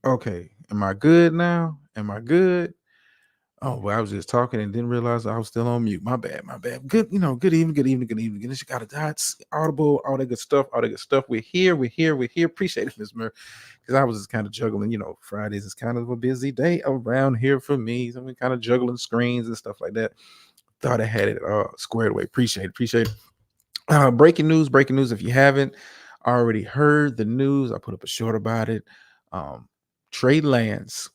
Okay, am I good now? Am I good? Oh, well, I was just talking and didn't realize I was still on mute. My bad, my bad. Good evening, good evening, good evening. Goodness, you got a dots, audible, all that good stuff, all that good stuff. We're here, we're here, we're here. Appreciate it, Miss Murph. Because I was just kind of juggling, Fridays is kind of a busy day around here for me. So we're kind of juggling screens and stuff like that. Thought I had it squared away. Appreciate it. Breaking news, breaking news. If you haven't already heard the news, I put up a short about it. Um, Trey Lance,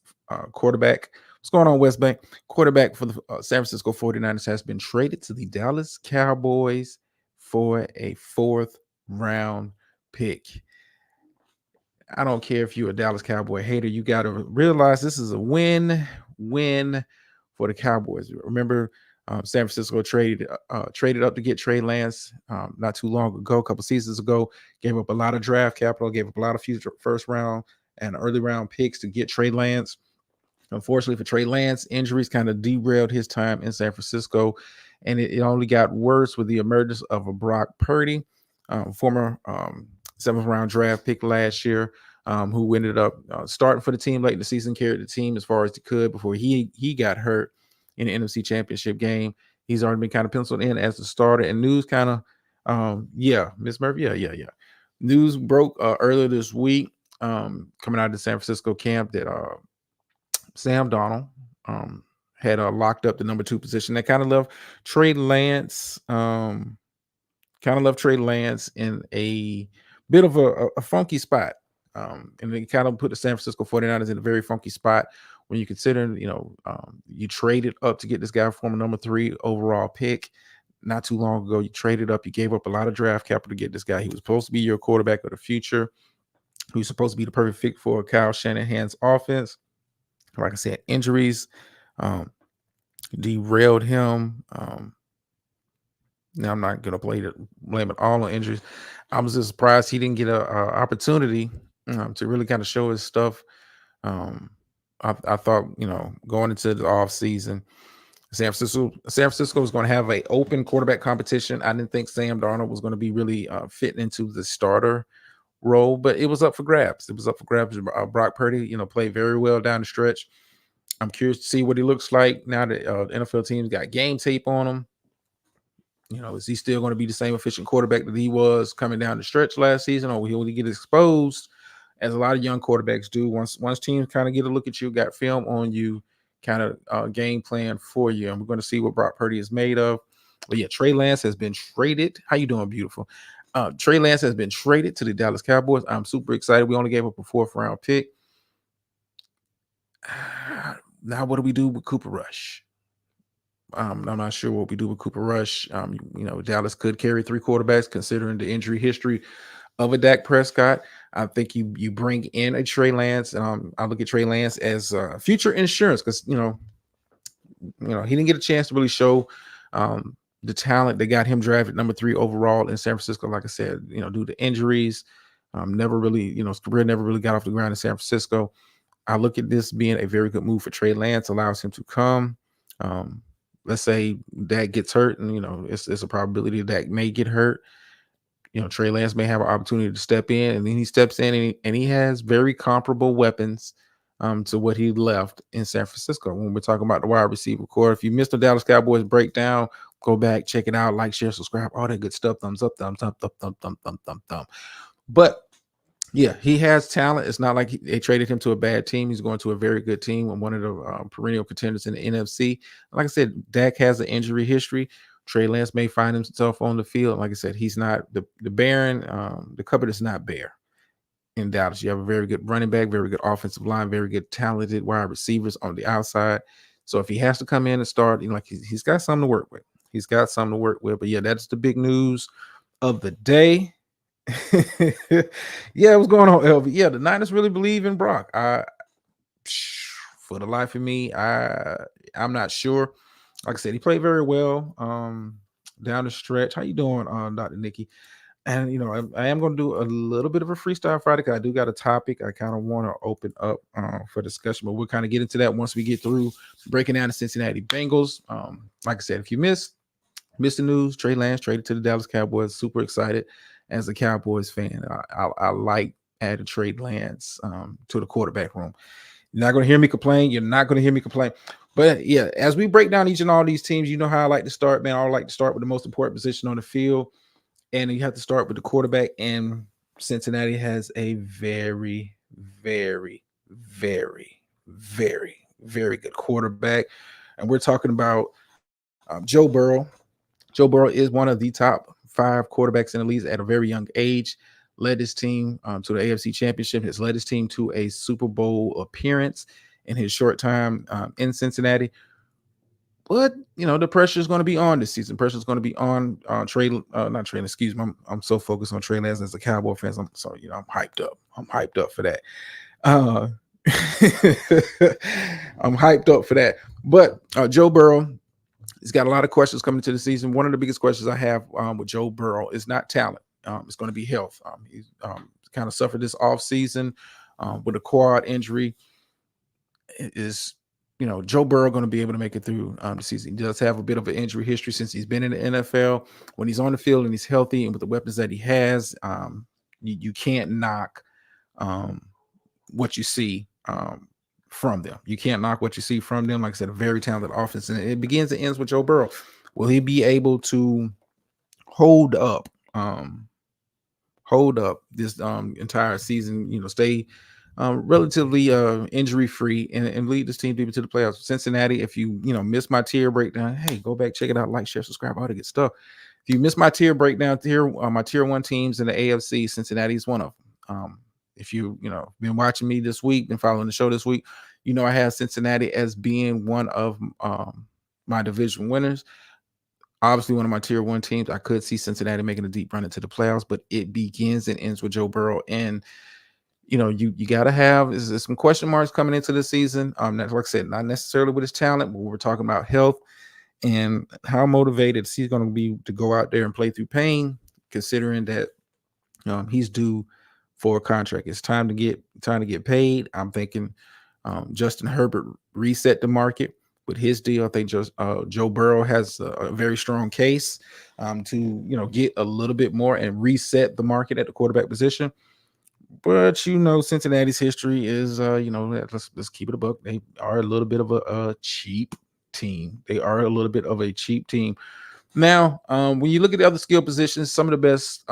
quarterback. What's going on, West Bank? Quarterback for the San Francisco 49ers has been traded to the Dallas Cowboys for a fourth round pick. I don't care if you're a Dallas Cowboy hater, you got to realize this is a win for the Cowboys. Remember, San Francisco traded up to get Trey Lance not too long ago, a couple seasons ago. Gave up a lot of draft capital, gave up a lot of future first round and early round picks to get Trey Lance. Unfortunately for Trey Lance, injuries kind of derailed his time in San Francisco, and it only got worse with the emergence of a Brock Purdy, former seventh round draft pick last year, who ended up starting for the team late in the season, carried the team as far as he could before he got hurt in the NFC Championship game. He's already been kind of penciled in as the starter, and news kind of, yeah, Miss Murphy, yeah. News broke earlier this week, coming out of the San Francisco camp that Sam Donald had locked up the number two position. That kind of left Trey Lance, in a bit of a funky spot. And it kind of put the San Francisco 49ers in a very funky spot when you consider, you traded up to get this guy, former number three overall pick. Not too long ago, you traded up, you gave up a lot of draft capital to get this guy. He was supposed to be your quarterback of the future, who's supposed to be the perfect fit for Kyle Shanahan's offense. Like I said, injuries um, derailed him. Now I'm not gonna blame it all on injuries. I was just surprised he didn't get a opportunity to really kind of show his stuff. Um, I thought, going into the off season, San Francisco was going to have a open quarterback competition. I didn't think Sam Darnold was going to be really fitting into the starter role, but it was up for grabs. It was up for grabs. Brock Purdy, played very well down the stretch. I'm curious to see what he looks like now that NFL teams got game tape on him. Is he still going to be the same efficient quarterback that he was coming down the stretch last season, or will he get exposed, as a lot of young quarterbacks do? Once teams kind of get a look at you, got film on you, kind of game plan for you, and we're going to see what Brock Purdy is made of. But yeah, Trey Lance has been traded. How you doing, beautiful? Trey Lance has been traded to the Dallas Cowboys. I'm super excited. We only gave up a fourth round pick. Now, what do we do with Cooper Rush? I'm not sure what we do with Cooper Rush. Dallas could carry three quarterbacks considering the injury history of a Dak Prescott. I think you bring in a Trey Lance. I look at Trey Lance as future insurance because he didn't get a chance to really show the talent that got him drafted number three overall in San Francisco. Like I said, due to injuries, never really, his career never really got off the ground in San Francisco. I look at this being a very good move for Trey Lance. Allows him to come. Let's say Dak gets hurt, and it's a probability that may get hurt. Trey Lance may have an opportunity to step in, and then he steps in, and he has very comparable weapons to what he left in San Francisco. When we're talking about the wide receiver core, if you missed the Dallas Cowboys breakdown, go back, check it out, like, share, subscribe, all that good stuff. Thumbs up, thumbs up, thumb. But yeah, he has talent. It's not like they traded him to a bad team. He's going to a very good team and one of the perennial contenders in the NFC. Like I said, Dak has an injury history. Trey Lance may find himself on the field. Like I said, he's not the Baron. The cupboard is not bare in Dallas. You have a very good running back, very good offensive line, very good talented wide receivers on the outside. So if he has to come in and start, he's got something to work with. He's got something to work with. But yeah, that's the big news of the day. Yeah, what's going on, LV? Yeah, the Niners really believe in Brock. For the life of me, I'm not sure. Like I said, he played very well down the stretch. How you doing, Dr. Nikki? And I am going to do a little bit of a freestyle Friday because I do got a topic I kind of want to open up for discussion, but we'll kind of get into that once we get through breaking down the Cincinnati Bengals. Like I said, if you missed the news, Trey Lance traded to the Dallas Cowboys. Super excited as a Cowboys fan. I like added Trey Lance to the quarterback room. You're not going to hear me complain. You're not going to hear me complain. But yeah, as we break down each and all these teams, you know how I like to start, man. I like to start with the most important position on the field, and you have to start with the quarterback. And Cincinnati has a very, very, very, very, very good quarterback. And we're talking about Joe Burrow. Joe Burrow is one of the top 5 quarterbacks in the league at a very young age. Led his team to the AFC Championship. Has led his team to a Super Bowl appearance in his short time in Cincinnati. But the pressure is going to be on this season. Pressure is going to be on Trey, not Trey. Excuse me. I'm so focused on Trey Lance as a Cowboy fan. I'm sorry. I'm hyped up. I'm hyped up for that. I'm hyped up for that. But Joe Burrow, he's got a lot of questions coming into the season. One of the biggest questions I have with Joe Burrow is not talent. It's going to be health. He's kind of suffered this offseason with a quad injury. Is Joe Burrow going to be able to make it through the season? He does have a bit of an injury history since he's been in the NFL. When he's on the field and he's healthy and with the weapons that he has, you can't knock what you see from them. You can't knock what you see from them. Like I said, a very talented offense, and it begins and ends with Joe Burrow. Will he be able to hold up this entire season? Stay relatively injury free and lead this team deep into the playoffs. Cincinnati, if you miss my tier breakdown, hey, go back, check it out, like, share, subscribe, all that good stuff. If you miss my tier breakdown here, my tier 1 teams in the AFC, Cincinnati is one of them. If you been watching me this week, been following the show this week, I have Cincinnati as being one of my division winners. Obviously, one of my tier 1 teams. I could see Cincinnati making a deep run into the playoffs, but it begins and ends with Joe Burrow. And you got to have is some question marks coming into the season. Like I said, not necessarily with his talent, but we're talking about health and how motivated he's going to be to go out there and play through pain, considering that he's due for a contract. It's time to get paid. I'm thinking Justin Herbert reset the market with his deal. I think Joe Burrow has a very strong case to get a little bit more and reset the market at the quarterback position. But Cincinnati's history is let's keep it a buck. They are a little bit of a cheap team. They are a little bit of a cheap team. Now, when you look at the other skill positions, some of the best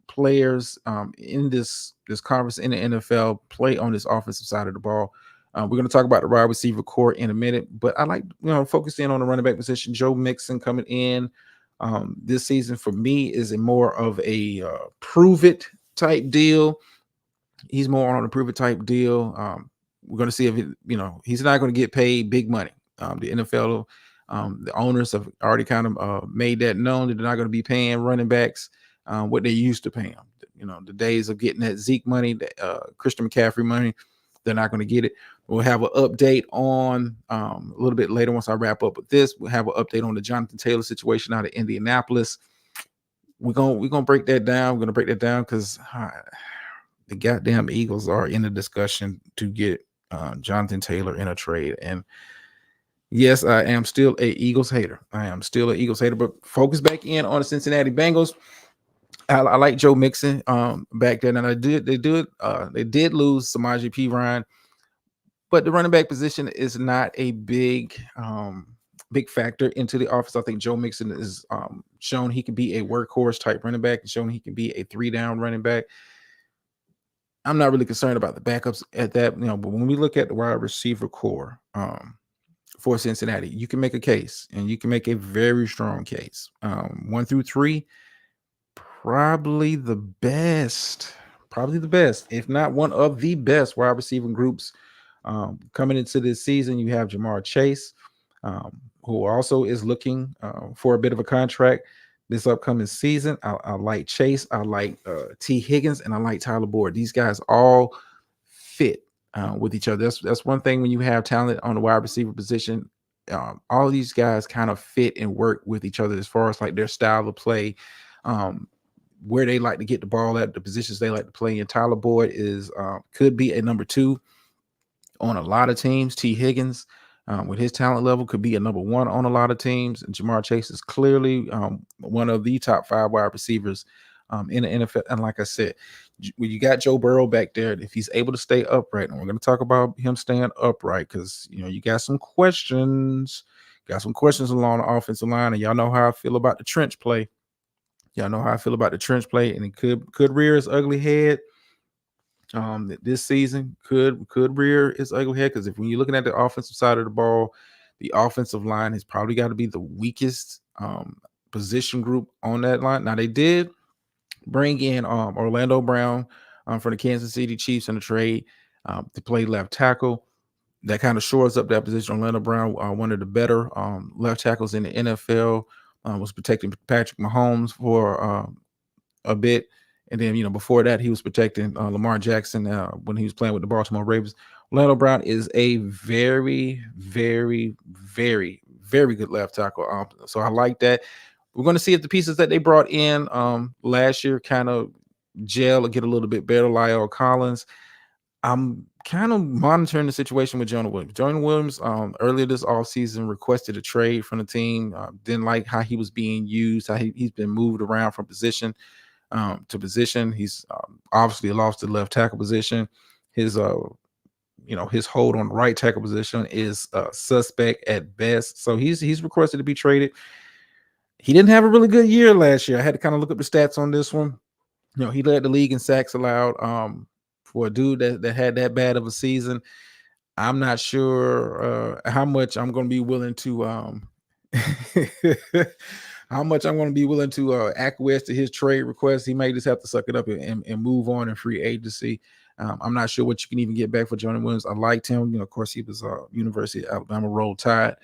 players in this conference in the NFL play on this offensive side of the ball. We're going to talk about the wide receiver core in a minute, but I like focus in on the running back position. Joe Mixon coming in this season for me is a more of a prove it type deal. He's more on a prove it type deal. We're going to see if he's not going to get paid big money. The NFL, the owners have already kind of made that known that they're not going to be paying running backs what they used to pay them. The days of getting that Zeke money, that Christian McCaffrey money, they're not going to get it. We'll have an update on a little bit later once I wrap up with this. We'll have an update on the Jonathan Taylor situation out of Indianapolis. We're gonna break that down. We're gonna break that down because the goddamn Eagles are in the discussion to get Jonathan Taylor in a trade. And yes, I am still a Eagles hater. But focus back in on the Cincinnati Bengals. I like Joe Mixon back then, and they did lose Samaje Perine, but the running back position is not a big factor into the offense. I think Joe Mixon is shown he can be a workhorse type running back and shown he can be a 3-down running back. I'm not really concerned about the backups at that, but when we look at the wide receiver core for Cincinnati, you can make a case, and you can make a very strong case. 1 through 3, probably the best, if not one of the best wide receiving groups coming into this season. You have Jamar Chase, who also is looking for a bit of a contract this upcoming season. I like Chase. I like T. Higgins, and I like Tyler Boyd. These guys all fit with each other. That's one thing when you have talent on the wide receiver position. All these guys kind of fit and work with each other as far as like their style of play, where they like to get the ball at, the positions they like to play in. Tyler Boyd is could be a number 2 on a lot of teams. T. Higgins, with his talent level, could be a number 1 on a lot of teams. And Jamar Chase is clearly one of the top 5 wide receivers in the NFL. And like I said, when you got Joe Burrow back there, if he's able to stay upright, and we're going to talk about him staying upright because you got some questions, along the offensive line, and y'all know how I feel about the trench play. And it could rear its ugly head. This season could rear its ugly head because if when you're looking at the offensive side of the ball, the offensive line has probably got to be the weakest position group on that line. Now they did bring in Orlando Brown from the Kansas City Chiefs in the trade to play left tackle. That kind of shores up that position. Orlando Brown, one of the better left tackles in the NFL, was protecting Patrick Mahomes for a bit. And then, before that, he was protecting Lamar Jackson when he was playing with the Baltimore Ravens. Orlando Brown is a very, very, very, very good left tackle. So I like that. We're going to see if the pieces that they brought in last year kind of gel or get a little bit better. Lyle Collins. I'm kind of monitoring the situation with Jonah Williams. Jonah Williams earlier this offseason requested a trade from the team. Didn't like how he was being used, how he's been moved around from position to position. He's obviously lost the left tackle position. His his hold on the right tackle position is suspect at best. So he's requested to be traded. He didn't have a really good year last year. I had to kind of look up the stats on this one. He led the league in sacks allowed. For a dude that had that bad of a season, I'm not sure how much I'm going to be willing to acquiesce to his trade request. He may just have to suck it up and move on in free agency. I'm not sure what you can even get back for Jonah Williams. I liked him. Of course, he was University of Alabama Roll Tide.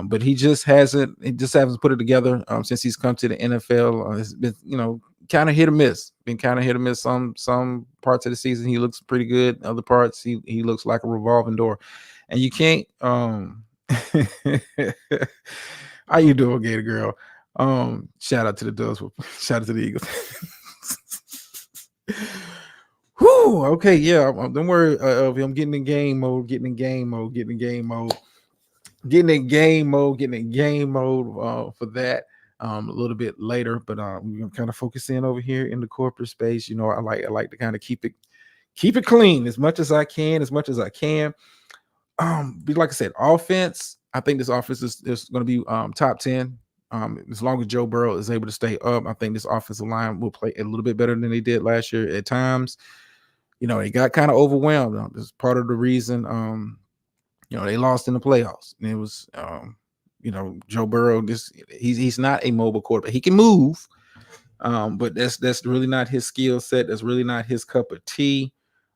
But he just hasn't put it together since he's come to the NFL. It's been, kind of hit or miss. Some parts of the season he looks pretty good. Other parts he looks like a revolving door. And you can't how you doing, Gator Girl? Shout out to the Doves. Shout out to the Eagles. Whew, okay, yeah. Don't worry of him getting in game mode for that a little bit later, but we're gonna kind of focus in over here in the corporate space. I like to kind of keep it clean as much as I can. But like I said, offense, I think this offense is going to be top 10. As long as Joe Burrow is able to stay up, I think this offensive line will play a little bit better than they did last year at times. They got kind of overwhelmed. This is part of the reason they lost in the playoffs. And it was, Joe Burrow. He's not a mobile quarterback. He can move, but that's really not his skill set. That's really not his cup of tea.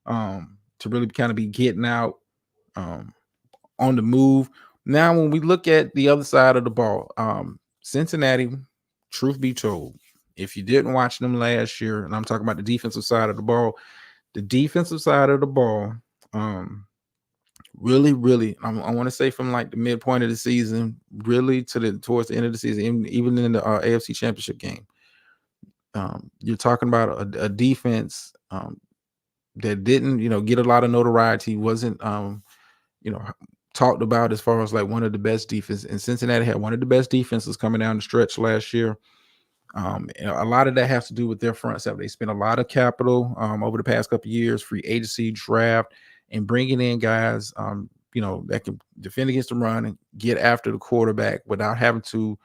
To really kind of be getting out on the move. Now, when we look at the other side of the ball, Cincinnati, truth be told, if you didn't watch them last year, and I'm talking about the defensive side of the ball, really, I want to say from like the midpoint of the season, really towards the end of the season, even in the AFC Championship game, you're talking about a defense that didn't, get a lot of notoriety, wasn't, talked about as far as like one of the best defenses. And Cincinnati had one of the best defenses coming down the stretch last year. A lot of that has to do with their front seven. They spent a lot of capital over the past couple of years, free agency, draft, and bringing in guys, that can defend against the run and get after the quarterback without having to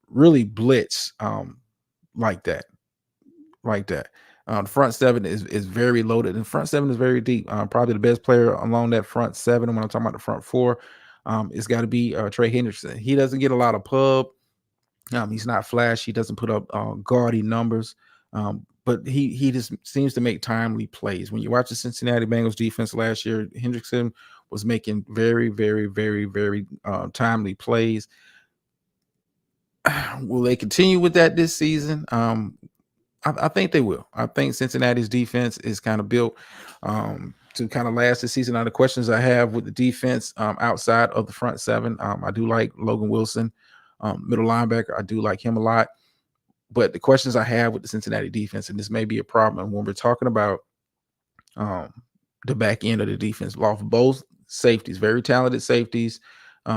really blitz like that. The front seven is very loaded, and front seven is very deep. Probably the best player along that front seven. When I'm talking about the front four, it's got to be Trey Hendrickson. He doesn't get a lot of pub. He's not flashy. He doesn't put up gaudy numbers, but he just seems to make timely plays. When you watch the Cincinnati Bengals defense last year, Hendrickson was making very, very, very, very timely plays. Will they continue with that this season? I think they will. I think Cincinnati's defense is kind of built to kind of last this season. Now, the questions I have with the defense outside of the front seven, I do like Logan Wilson, middle linebacker. I do like him a lot. But the questions I have with the Cincinnati defense, and this may be a problem when we're talking about the back end of the defense, off both safeties, very talented safeties,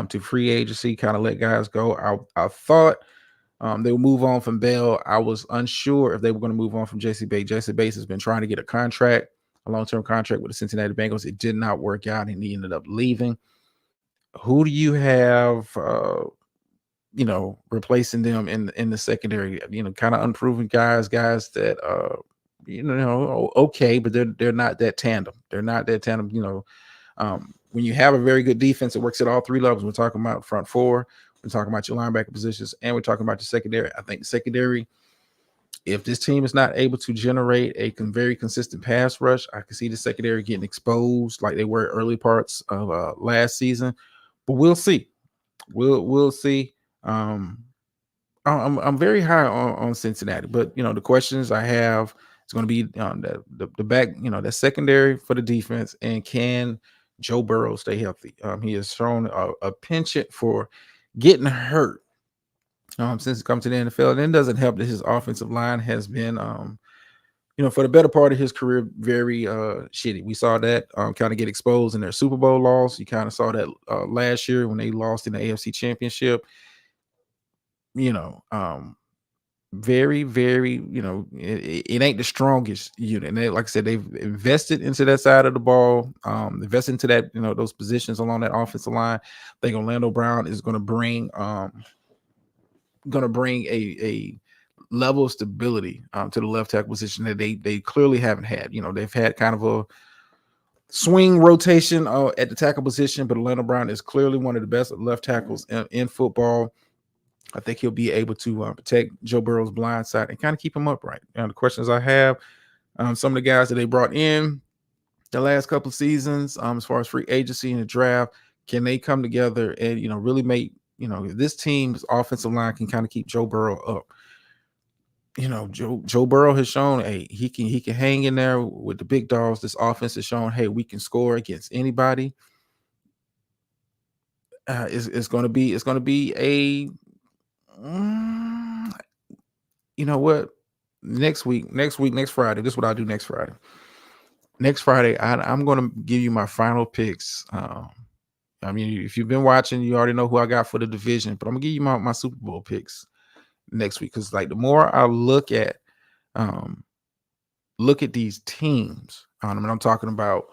to free agency, kind of let guys go. I thought They will move on from Bell. I was unsure if they were going to move on from Jesse Bates. Jesse Bates has been trying to get a long-term contract with the Cincinnati Bengals. It did not work out, and he ended up leaving. Who do you have, replacing them in the secondary? Kind of unproven guys that okay, but they're not that tandem. They're not that tandem. When you have a very good defense, it works at all three levels. We're talking about front four, we're talking about your linebacker positions, and we're talking about the secondary. I think the secondary, if this team is not able to generate a very consistent pass rush, I can see the secondary getting exposed like they were early parts of last season. But we'll see. We'll see. I'm very high on Cincinnati, but the questions I have is going to be the back, the secondary for the defense, and can Joe Burrow stay healthy? He has shown a penchant for getting hurt since he come to the NFL, and it doesn't help that his offensive line has been for the better part of his career, very shitty. We saw that kind of get exposed in their Super Bowl loss. You kind of saw that last year when they lost in the AFC Championship. You know, very, very, it ain't the strongest unit. And like I said, they've invested into that side of the ball, invested into that, those positions along that offensive line. I think Orlando Brown is going to bring a level of stability to the left tackle position that they clearly haven't had. They've had kind of a swing rotation at the tackle position, but Orlando Brown is clearly one of the best left tackles in football. I think he'll be able to protect Joe Burrow's blind side and kind of keep him upright. The questions I have, some of the guys that they brought in the last couple of seasons, as far as free agency and the draft, can they come together and really make this team's offensive line can kind of keep Joe Burrow up? Joe Burrow has shown, hey, he can hang in there with the big dogs. This offense has shown, hey, we can score against anybody. It's going to be a you know what? Next Friday. This is what I'll do next Friday. Next Friday, I'm going to give you my final picks. I mean, if you've been watching, you already know who I got for the division, but I'm gonna give you my Super Bowl picks next week, because like the more I look at these teams, and I'm talking about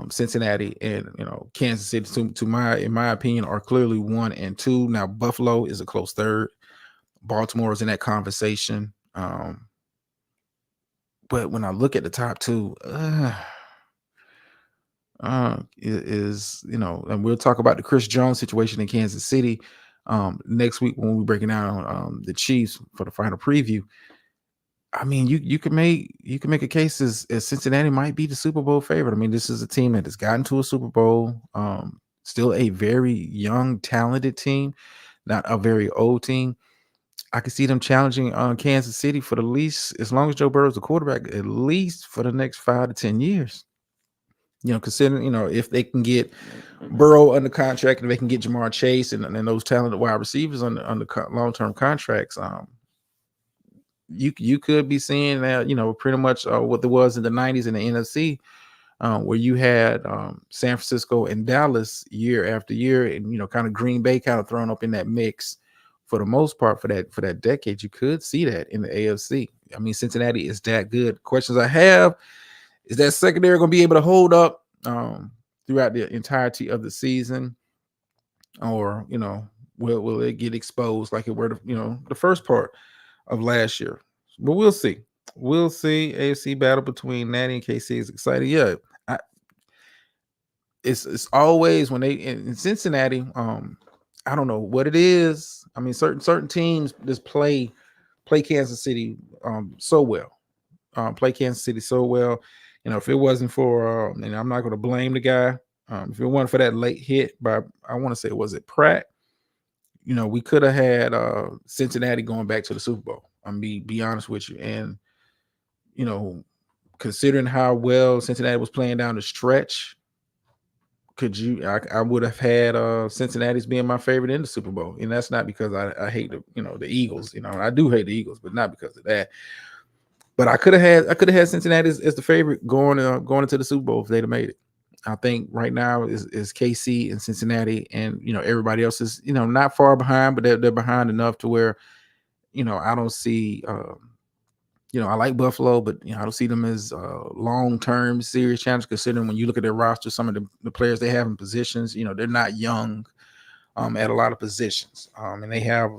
Cincinnati and Kansas City, in my opinion, are clearly 1 and 2. Now Buffalo is a close third. Baltimore is in that conversation. But when I look at the top two, and we'll talk about the Chris Jones situation in Kansas City next week when we're breaking down the Chiefs for the final preview. I mean, you can make a case as Cincinnati might be the Super Bowl favorite. I mean, this is a team that has gotten to a Super Bowl, still a very young, talented team, not a very old team. I can see them challenging Kansas City for the least, as long as Joe Burrow's the quarterback, at least for the next 5 to 10 years. Considering, if they can get Burrow under contract and they can get Jamar Chase and those talented wide receivers on the long-term contracts, you could be seeing that, pretty much what there was in the 90s in the NFC, where you had San Francisco and Dallas year after year, and kind of Green Bay kind of thrown up in that mix for the most part for that decade. You could see that in the AFC. I mean, Cincinnati is that good. Questions I have is that secondary going to be able to hold up throughout the entirety of the season, or will it get exposed like it were the first part of last year? But we'll see. We'll see. AFC battle between Natty and KC is exciting. Yeah, it's always when they in Cincinnati. I don't know what it is. I mean, certain teams just play Kansas City so well. Play Kansas City so well. If it wasn't for, and I'm not going to blame the guy. If it wasn't for that late hit by, I want to say, was it Pratt? We could have had Cincinnati going back to the Super Bowl. I'm be honest with you. And, considering how well Cincinnati was playing down the stretch, I would have had Cincinnati's being my favorite in the Super Bowl. And that's not because I hate the Eagles. I do hate the Eagles, but not because of that. But I could have had Cincinnati as the favorite going into the Super Bowl if they'd have made it. I think right now is KC and Cincinnati, and everybody else is not far behind, but they're behind enough to where I don't see. I like Buffalo, but I don't see them as long-term serious challenge. Considering when you look at their roster, some of the players they have in positions, they're not young at a lot of positions, and they have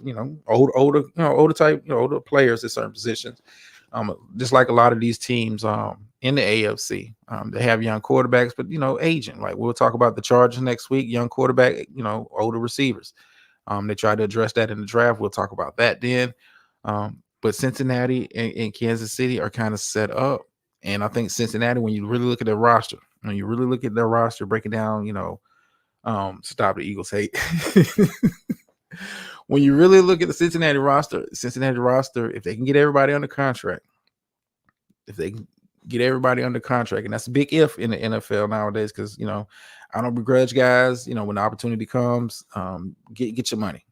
older type older players at certain positions. Just like a lot of these teams in the AFC, they have young quarterbacks, but aging. Like we'll talk about the Chargers next week, young quarterback, older receivers. They tried to address that in the draft. We'll talk about that then. But Cincinnati and Kansas City are kind of set up. And I think Cincinnati, when you really look at their roster, breaking down, stop the Eagles hate. When you really look at the Cincinnati roster, if they can get everybody under contract, and that's a big if in the NFL nowadays, because I don't begrudge guys. When the opportunity comes, get your money.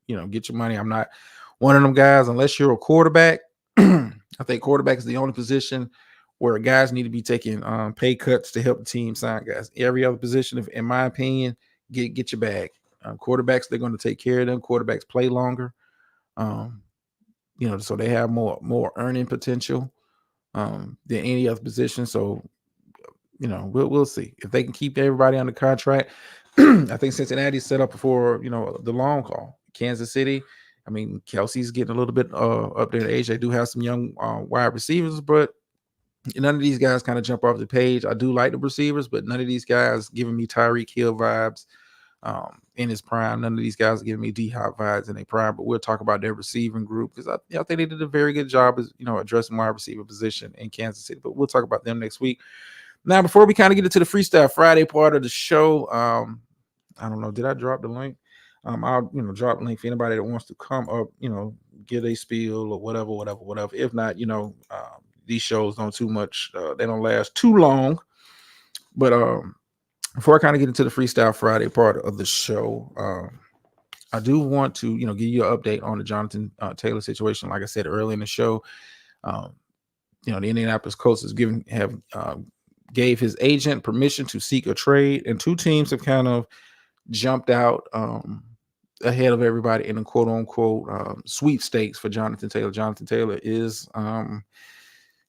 Get your money. I'm not one of them guys unless you're a quarterback. I think quarterback is the only position where guys need to be taking pay cuts to help the team sign guys. Every other position, in my opinion, get your bag. Quarterbacks, they're going to take care of them. Quarterbacks play longer, so they have more earning potential than any other position. So we'll see if they can keep everybody under contract. I think Cincinnati's set up for the long haul. Kansas City, I mean, Kelsey's getting a little bit up there in age. They do have some young wide receivers, but none of these guys kind of jump off the page. I do like the receivers, but none of these guys giving me Tyreek Hill vibes in his prime. None of these guys are giving me D-Hop vibes in their prime, but we'll talk about their receiving group because I think they did a very good job as addressing wide receiver position in Kansas City, but we'll talk about them next week. Now, before we kind of get into the Freestyle Friday part of the show, I don't know, did I drop the link? I'll drop the link for anybody that wants to come up, get a spiel or whatever. If not, these shows they don't last too long. But before I kind of get into the Freestyle Friday part of the show, I do want to give you an update on the Jonathan Taylor situation. Like I said earlier in the show, the Indianapolis Colts gave his agent permission to seek a trade, and two teams have kind of jumped out ahead of everybody in a quote unquote sweepstakes for Jonathan Taylor. Jonathan Taylor is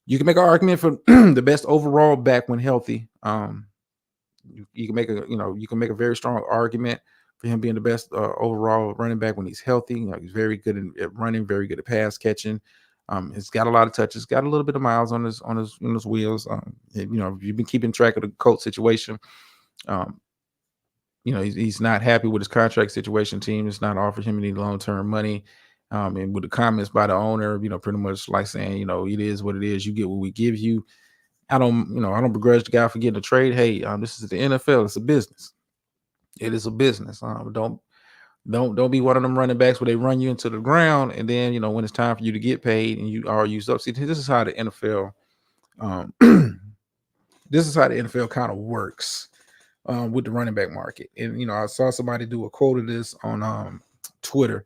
you can make an argument for the best overall back when healthy. You can make a very strong argument for him being the best overall running back when he's healthy. He's very good at running, very good at pass catching. He's got a lot of touches, got a little bit of miles on his wheels. If you've been keeping track of the Colts situation, he's not happy with his contract situation. Team is not offering him any long-term money. And with the comments by the owner, pretty much like saying, it is what it is. You get what we give you. I don't begrudge the guy for getting a trade. Hey, this is the NFL. It's a business. It is a business. Don't be one of them running backs where they run you into the ground, and then when it's time for you to get paid and you are used up. See, this is how the NFL, kind of works with the running back market. And I saw somebody do a quote of this on Twitter.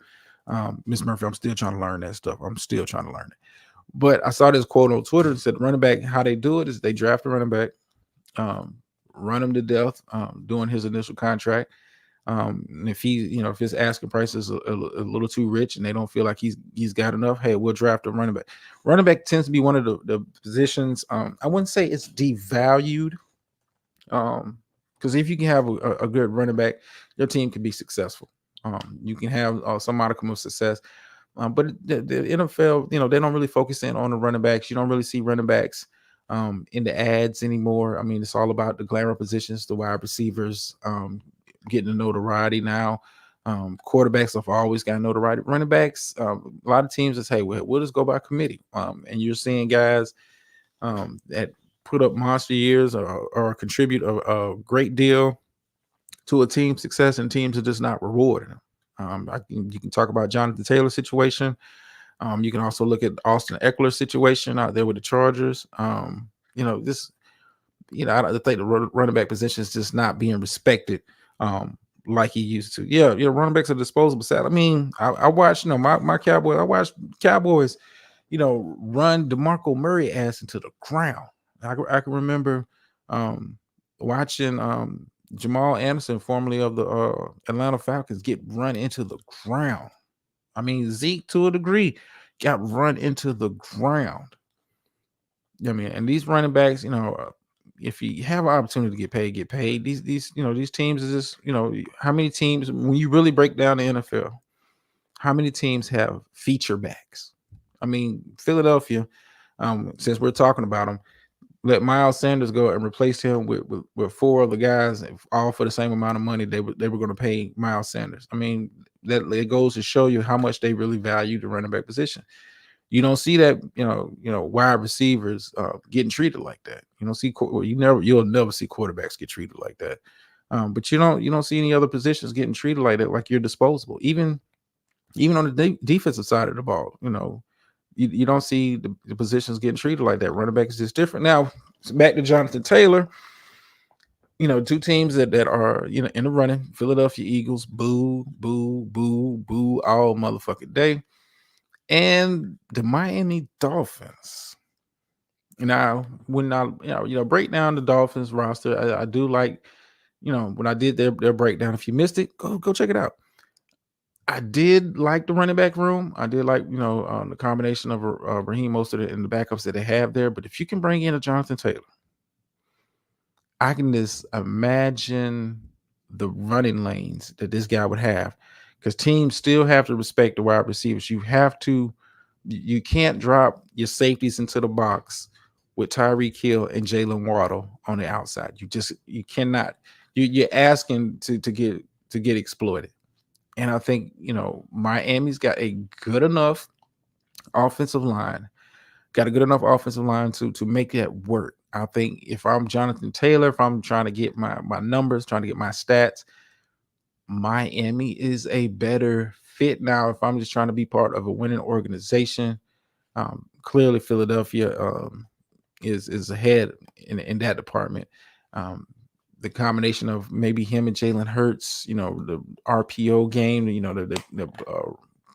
Miss Murphy, I'm still trying to learn that stuff. I'm still trying to learn it. But I saw this quote on Twitter that said running back, how they do it is they draft a running back, run him to death during his initial contract. And if if his asking price is a little too rich and they don't feel like he's got enough, hey, we'll draft a running back. Running back tends to be one of the positions. I wouldn't say it's devalued. Because if you can have a good running back, your team can be successful. You can have some modicum of success. But the NFL, they don't really focus in on the running backs. You don't really see running backs in the ads anymore. I mean, it's all about the glamour positions, the wide receivers getting the notoriety now. Quarterbacks have always got notoriety. Running backs, a lot of teams just, hey, we'll just go by committee. And you're seeing guys that put up monster years or contribute a great deal to a team's success, and teams are just not rewarding them. You can talk about Jonathan Taylor's situation. You can also look at Austin Eckler's situation out there with the Chargers. I think the running back position is just not being respected like he used to. Yeah, running backs are disposable set. I mean, I watched, my Cowboys. I watched Cowboys, run DeMarco Murray ass into the ground. I can remember watching Jamal Anderson, formerly of the Atlanta Falcons, get run into the ground. I mean, Zeke to a degree, got run into the ground. I mean, and these running backs, if you have an opportunity to get paid, get paid. These teams is just, how many teams when you really break down the NFL, how many teams have feature backs? I mean, Philadelphia, since we're talking about them, let Miles Sanders go and replace him with four other guys, all for the same amount of money they were going to pay Miles Sanders. I mean, that it goes to show you how much they really value the running back position. You don't see that, wide receivers getting treated like that. You don't see, you'll never see quarterbacks get treated like that. But you don't see any other positions getting treated like that, like you're disposable. Even on the defensive side of the ball, you don't see the positions getting treated like that. Running back is just different. Now, back to Jonathan Taylor. Two teams that are in the running. Philadelphia Eagles, boo, boo, boo, boo, all motherfucking day, and the Miami Dolphins. Now, when I break down the Dolphins roster, I do like, when I did their breakdown. If you missed it, go check it out. I did like the running back room. I did like, the combination of Raheem Mostert and the backups that they have there. But if you can bring in a Jonathan Taylor, I can just imagine the running lanes that this guy would have, because teams still have to respect the wide receivers. You can't drop your safeties into the box with Tyreek Hill and Jalen Waddle on the outside. You cannot. You're asking to get exploited. And I think, Miami's got a good enough offensive line, to make that work. I think if I'm Jonathan Taylor, if I'm trying to get my numbers, trying to get my stats, Miami is a better fit. Now, if I'm just trying to be part of a winning organization, clearly Philadelphia is ahead in that department. The combination of maybe him and Jalen Hurts, the RPO game, the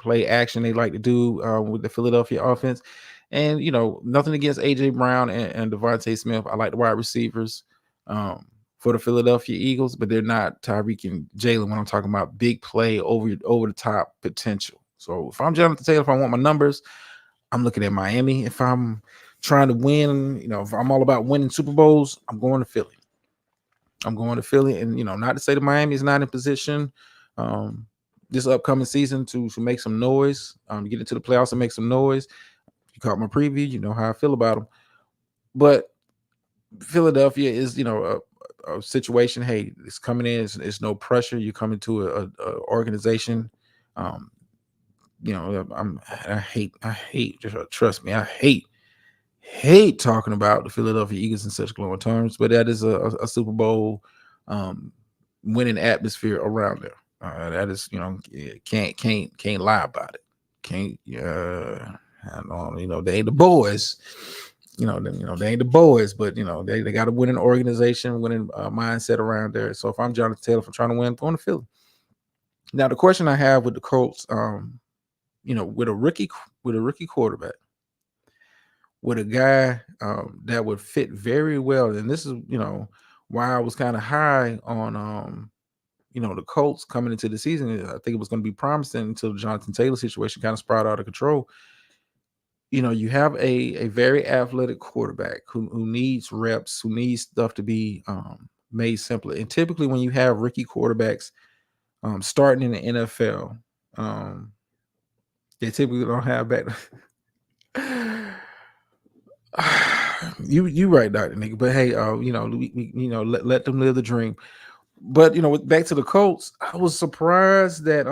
play action they like to do with the Philadelphia offense. And, nothing against A.J. Brown and Devontae Smith. I like the wide receivers for the Philadelphia Eagles, but they're not Tyreek and Jalen when I'm talking about big play over the top potential. So if I'm Jonathan Taylor, if I want my numbers, I'm looking at Miami. If I'm trying to win, if I'm all about winning Super Bowls, I'm going to Philly. And not to say that Miami is not in position this upcoming season to make some noise, get into the playoffs and make some noise. You caught my preview, you know how I feel about them. But Philadelphia is, a situation. Hey, it's coming in. It's no pressure. You come into a organization. I hate. Trust me, I hate talking about the Philadelphia Eagles in such glowing terms, but that is a Super Bowl winning atmosphere around there. That is, can't lie about it. Can't. I know, they ain't the boys. They ain't the boys, but they got a winning organization, winning mindset around there. So if I'm Jonathan Taylor, if I'm trying to win, I'm going to Philly. Now the question I have with the Colts, with a rookie quarterback, with a guy that would fit very well, and this is why I was kind of high on the Colts coming into the season. I think it was going to be promising until the Jonathan Taylor situation kind of spiraled out of control. You have a very athletic quarterback who needs reps, who needs stuff to be made simpler. And typically when you have rookie quarterbacks starting in the NFL, they typically don't have back. you right, Dr. Nigga. But hey, let them live the dream. But back to the Colts, I was surprised that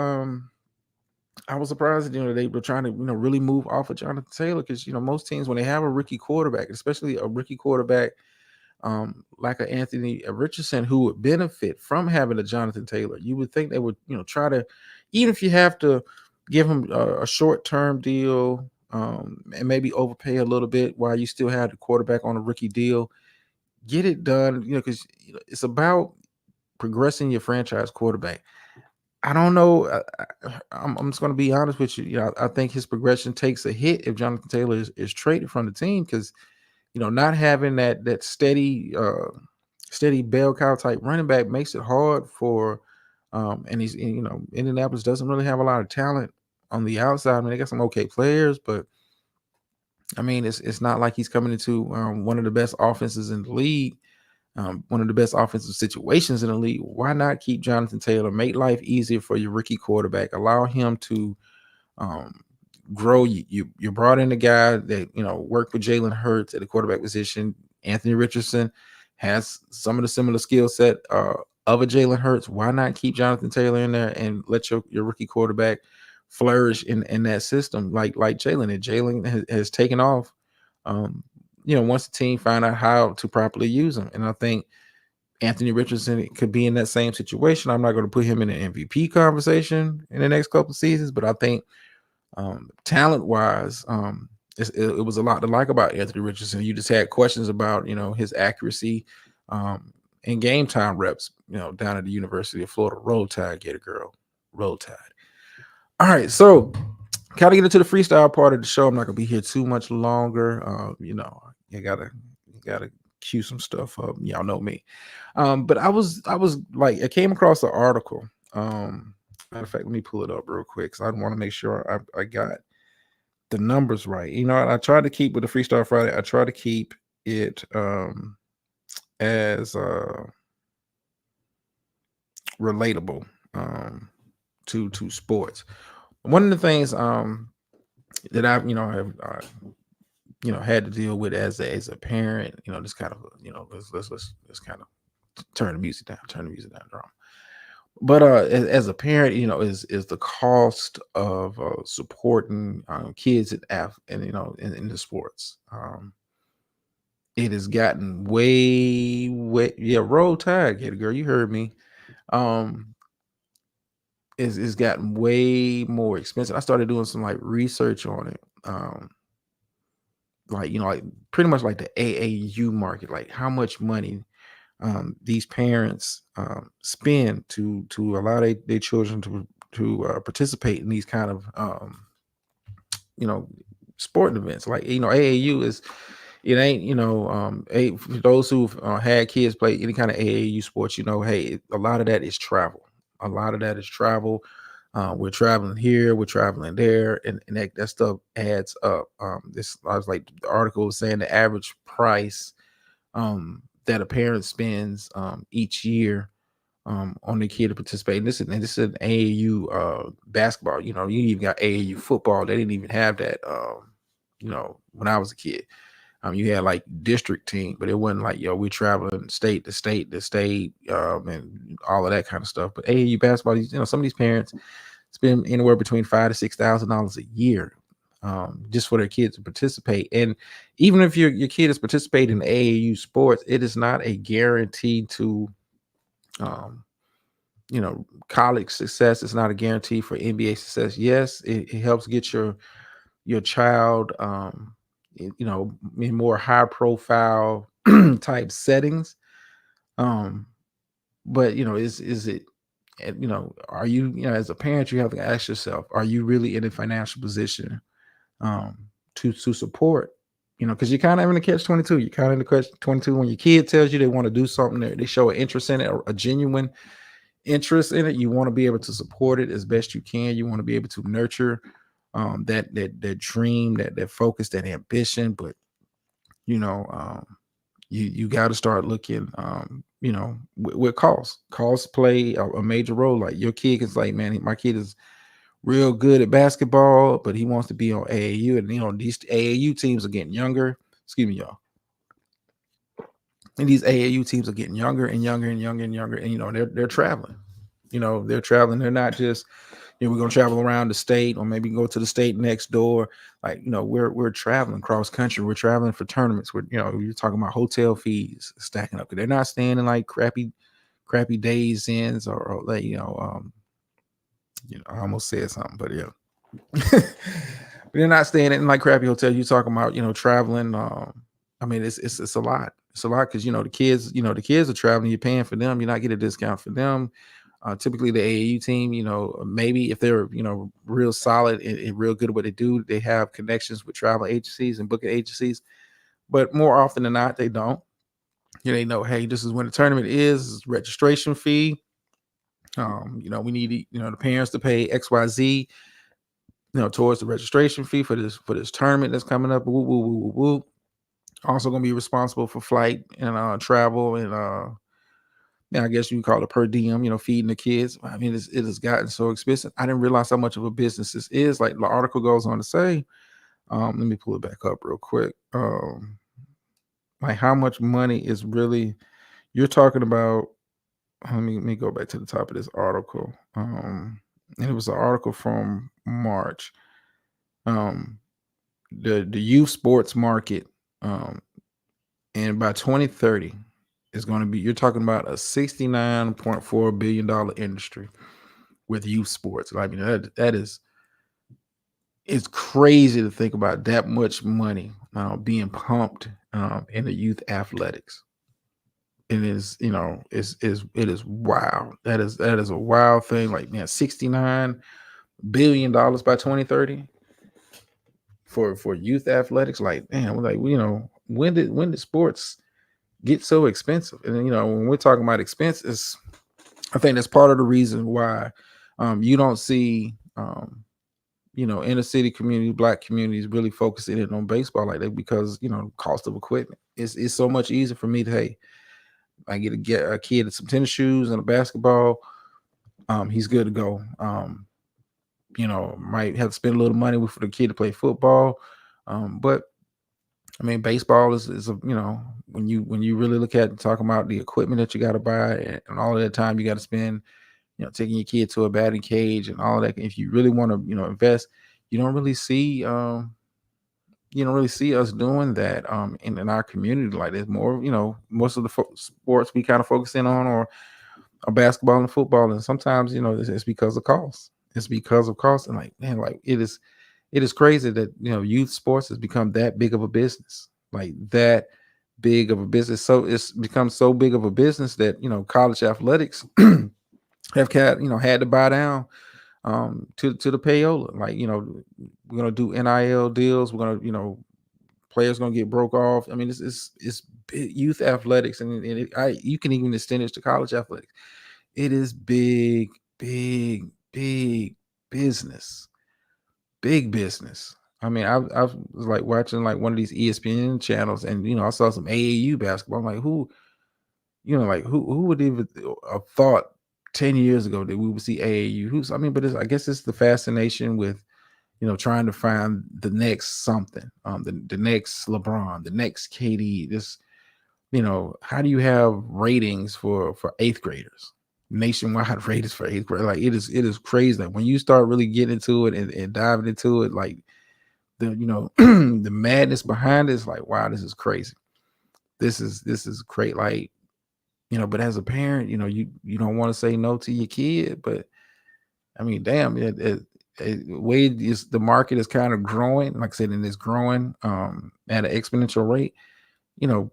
they were trying to really move off of Jonathan Taylor, because most teams, when they have a rookie quarterback, especially a rookie quarterback like a Anthony Richardson, who would benefit from having a Jonathan Taylor, you would think they would try to, even if you have to give him a short-term deal and maybe overpay a little bit while you still have the quarterback on a rookie deal, get it done, because it's about progressing your franchise quarterback. I don't know. I'm just going to be honest with you. I think his progression takes a hit if Jonathan Taylor is traded from the team, because not having that steady bell cow type running back makes it hard for and Indianapolis doesn't really have a lot of talent on the outside. I mean, they got some okay players, but I mean, it's not like he's coming into one of the best offenses in the league, one of the best offensive situations in the league. Why not keep Jonathan Taylor? Make life easier for your rookie quarterback. Allow him to um, grow. You brought in a guy that worked with Jalen Hurts at the quarterback position. Anthony Richardson has some of the similar skill set of a Jalen Hurts. Why not keep Jonathan Taylor in there and let your rookie quarterback flourish in that system like Jalen? And Jalen has taken off. Um, once the team find out how to properly use him, and I think Anthony Richardson could be in that same situation. I'm not going to put him in an MVP conversation in the next couple of seasons, but I think talent wise, it was a lot to like about Anthony Richardson. You just had questions about his accuracy and game time reps. Down at the University of Florida. Roll Tide, get a girl. Roll Tide. All right, so kind of get into the freestyle part of the show. I'm not gonna be here too much longer. You gotta cue some stuff up. Y'all know me. But I came across an article. Matter of fact, let me pull it up real quick because I want to make sure I got the numbers right. I tried to keep with the Freestyle Friday. I try to keep it as relatable to sports. One of the things that I've have had to deal with as a parent, just kind of let's kind of turn the music down, drum. But as a parent, is the cost of supporting kids in the sports. It has gotten way, yeah. Roll Tide, kid, girl, you heard me. It's gotten way more expensive. I started doing some research on it. Like pretty much like the AAU market, like how much money these parents spend to allow their children to participate in these kind of you know sporting events. Like AAU is it ain't for those who've had kids play any kind of AAU sports. Hey, a lot of that is travel. A lot of that is travel. We're traveling here, we're traveling there, and that stuff adds up. This I was like the article was saying the average price that a parent spends each year on the kid to participate. And this is an AAU basketball. You even got AAU football. They didn't even have that. When I was a kid, you had like district team, but it wasn't like we're traveling state to state, and all of that kind of stuff. But AAU basketball, some of these parents spend anywhere between $5,000 to $6,000 a year just for their kids to participate. And even if your kid is participating in AAU sports, it is not a guarantee to college success. It's not a guarantee for NBA success. Yes, it helps get your child in more high profile type settings. But is it are you as a parent, you have to ask yourself, are you really in a financial position to support, because you're kind of in a catch 22. You're kind of in the catch 22 when your kid tells you they want to do something, they show an interest in it, a genuine interest in it. You want to be able to support it as best you can. You want to be able to nurture that dream, that focus, that ambition. But you got to start looking with costs play a major role. Like your kid is like, man, my kid is real good at basketball, but he wants to be on AAU, and these AAU teams are getting younger. Excuse me, y'all. And these AAU teams are getting younger and younger and younger and younger, and they're traveling. They're traveling. They're not just we're gonna travel around the state, or maybe go to the state next door. Like we're traveling cross country. We're traveling for tournaments. You're talking about hotel fees stacking up. They're not staying in like crappy days inns or like I almost said something, but yeah. They're not staying in like crappy hotels. You're talking about traveling. I mean, it's a lot. It's a lot because the kids are traveling. You're paying for them. You're not getting a discount for them. Typically, the AAU team, maybe if they're real solid and real good at what they do, they have connections with travel agencies and booking agencies. But more often than not, they don't. They know, hey, this is when the tournament is. Registration fee. We need the parents to pay XYZ. towards the registration fee for this tournament that's coming up. Woo, woo, woo, woo, woo. Also going to be responsible for flight and travel and I guess you call it per diem, feeding the kids. I mean, it has gotten so expensive. I didn't realize how much of a business this is. Like the article goes on to say, let me pull it back up real quick. Like how much money is really you're talking about. Let me go back to the top of this article. And it was an article from March. Um, the youth sports market, and by 2030 is going to be. You're talking about a $69.4 billion industry with youth sports. I mean, that is it's crazy to think about that much money being pumped into youth athletics. It is, it is wow. That is a wild thing. Like, man, $69 billion by 2030 for youth athletics. Like, man, we're like, when did sports get so expensive? And then, when we're talking about expenses, I think that's part of the reason why you don't see inner city community, black communities really focusing in on baseball like that, because cost of equipment. It's so much easier for me to, hey, I get a kid some tennis shoes and a basketball. He's good to go. Might have to spend a little money for the kid to play football. But I mean, baseball is a, when you really look at talking about the equipment that you got to buy and all of that time you got to spend, taking your kid to a batting cage and all of that. If you really want to, invest, you don't really see us doing that in our community. Like there's more, most of the sports we kind of focus in on or basketball and football, and sometimes it's because of cost. It's because of cost, and like, man, like it is crazy that youth sports has become that big of a business, like that big of a business. So it's become so big of a business that college athletics have had to buy down to the payola. Like we're gonna do NIL deals. We're gonna players gonna get broke off. I mean, it's big youth athletics, and you can even extend it to college athletics. It is big, big, big business. Big business. I mean, I was like watching like one of these ESPN channels, and I saw some AAU basketball. I'm like, who would even have thought 10 years ago that we would see AAU? I guess it's the fascination with trying to find the next something, the next LeBron, the next KD. This, how do you have ratings for eighth graders? Nationwide ratings for eighth grade. Like it is crazy. Like when you start really getting into it and diving into it, like the the madness behind it is like, wow, this is crazy. This is great. Like, but as a parent, you don't want to say no to your kid, but I mean, damn, way is the market is kind of growing. Like I said, and it's growing at an exponential rate.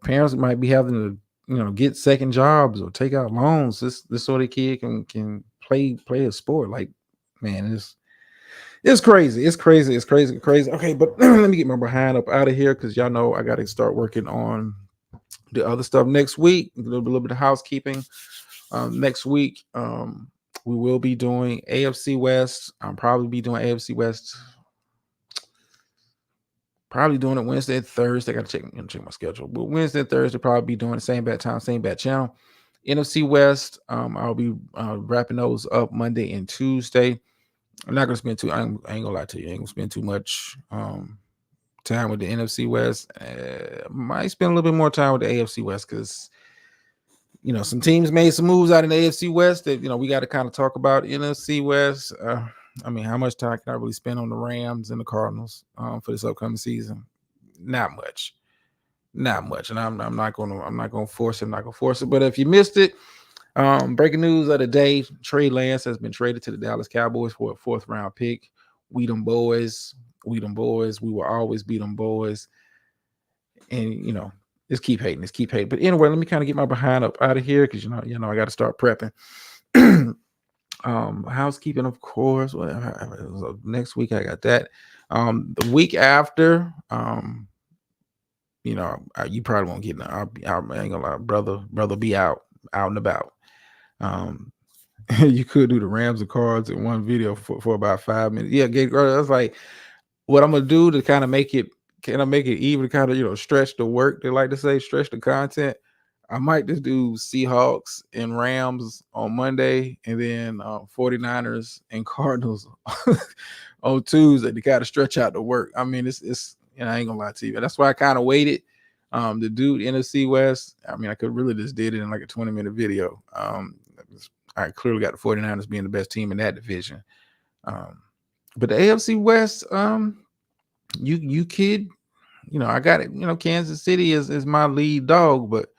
Parents might be having to get second jobs or take out loans this sort of kid can play a sport. Like, man, it's crazy. It's crazy. It's crazy. Crazy. Okay, but let me get my behind up out of here because y'all know I got to start working on the other stuff next week. A little bit of housekeeping. Next week, we will be doing AFC West. I'll probably be doing AFC West. Probably doing it Wednesday and Thursday. I got to check my schedule. But Wednesday and Thursday, probably be doing the same bad time, same bad channel. NFC West, I'll be wrapping those up Monday and Tuesday. I'm not gonna spend I ain't gonna lie to you. I ain't gonna spend too much time with the NFC West. Might spend a little bit more time with the AFC West because some teams made some moves out in the AFC West that we got to kind of talk about. NFC West. I mean, how much time can I really spend on the Rams and the Cardinals for this upcoming season? Not much, not much. And I'm not gonna force it. I'm not gonna force it. But if you missed it, breaking news of the day: Trey Lance has been traded to the Dallas Cowboys for a 4th round pick. We them boys. We them boys. We will always be them boys. And just keep hating. Just keep hating. But anyway, let me kind of get my behind up out of here because I got to start prepping. Housekeeping, of course. Well, next week I got that. The week after, you probably won't get. I ain't gonna lie, brother be out and about. You could do the Rams and Cards in one video for about 5 minutes. Yeah, I was like, what I'm gonna do to kind of make it, can I make it even, kind of, stretch the work? They like to say, stretch the content. I might just do Seahawks and Rams on Monday, and then 49ers and Cardinals on Tuesday to kind of stretch out the work. I mean, it's I ain't gonna lie to you. That's why I kind of waited. The dude NFC West, I mean, I could really just did it in like a 20-minute video. I clearly got the 49ers being the best team in that division. But the AFC West, you kid, I got it. Kansas City is my lead dog, but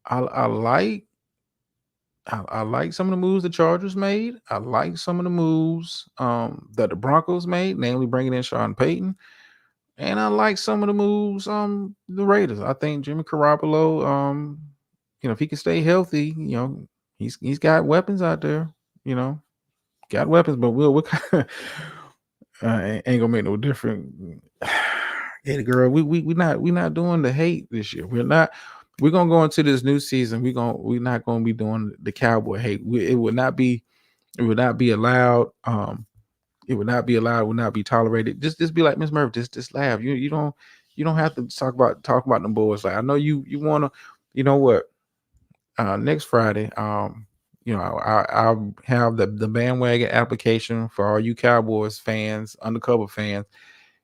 I like I like some of the moves the Chargers made. I like some of the moves that the Broncos made, namely bringing in Sean Payton. And I like some of the moves the Raiders. I think Jimmy Garoppolo, if he can stay healthy, he's got weapons out there, you know, got weapons, but what kind of, ain't gonna make no difference. Yeah, girl, we not doing the hate this year. We're gonna go into this new season. We're not gonna be doing the Cowboy hate. It would not be allowed. It would not be allowed, would not be tolerated. Just be like Miss Murphy, just laugh. You don't have to talk about them boys. Like, I know you wanna, you know what? Next Friday, I'll have the bandwagon application for all you Cowboys fans, undercover fans.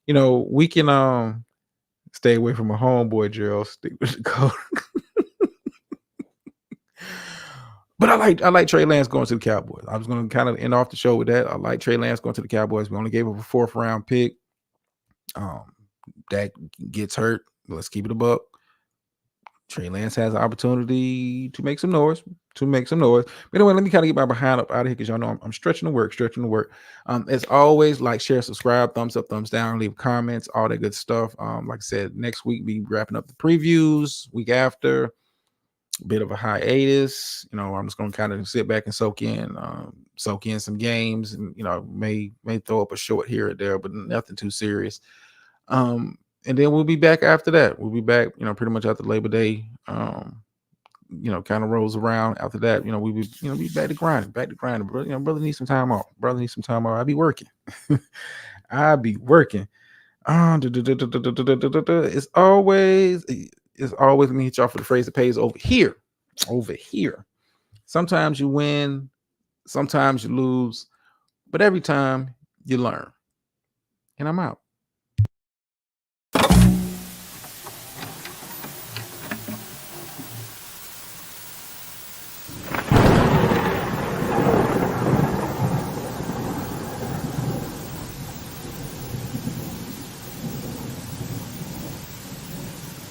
We can stay away from a homeboy, Gerald. Stick with the code. But I like Trey Lance going to the Cowboys. I was going to kind of end off the show with that. I like Trey Lance going to the Cowboys. We only gave up a 4th round pick. That gets hurt. Let's keep it a buck. Trey Lance has an opportunity to make some noise. But anyway, let me kind of get my behind up out of here, because y'all know I'm stretching the work. As always, like, share, subscribe, thumbs up, thumbs down, leave comments, all that good stuff. Like I said, next week we wrapping up the previews. Week after, bit of a hiatus. I'm just gonna kind of sit back and soak in some games, and may throw up a short here or there, but nothing too serious. And then we'll be back after that. We'll be back, pretty much after Labor Day. Kind of rolls around after that. We be back to grinding, Bro, brother needs some time off. I be working. I be working. It's always, let me hit y'all for the phrase that pays over here. Sometimes you win, sometimes you lose, but every time you learn. And I'm out.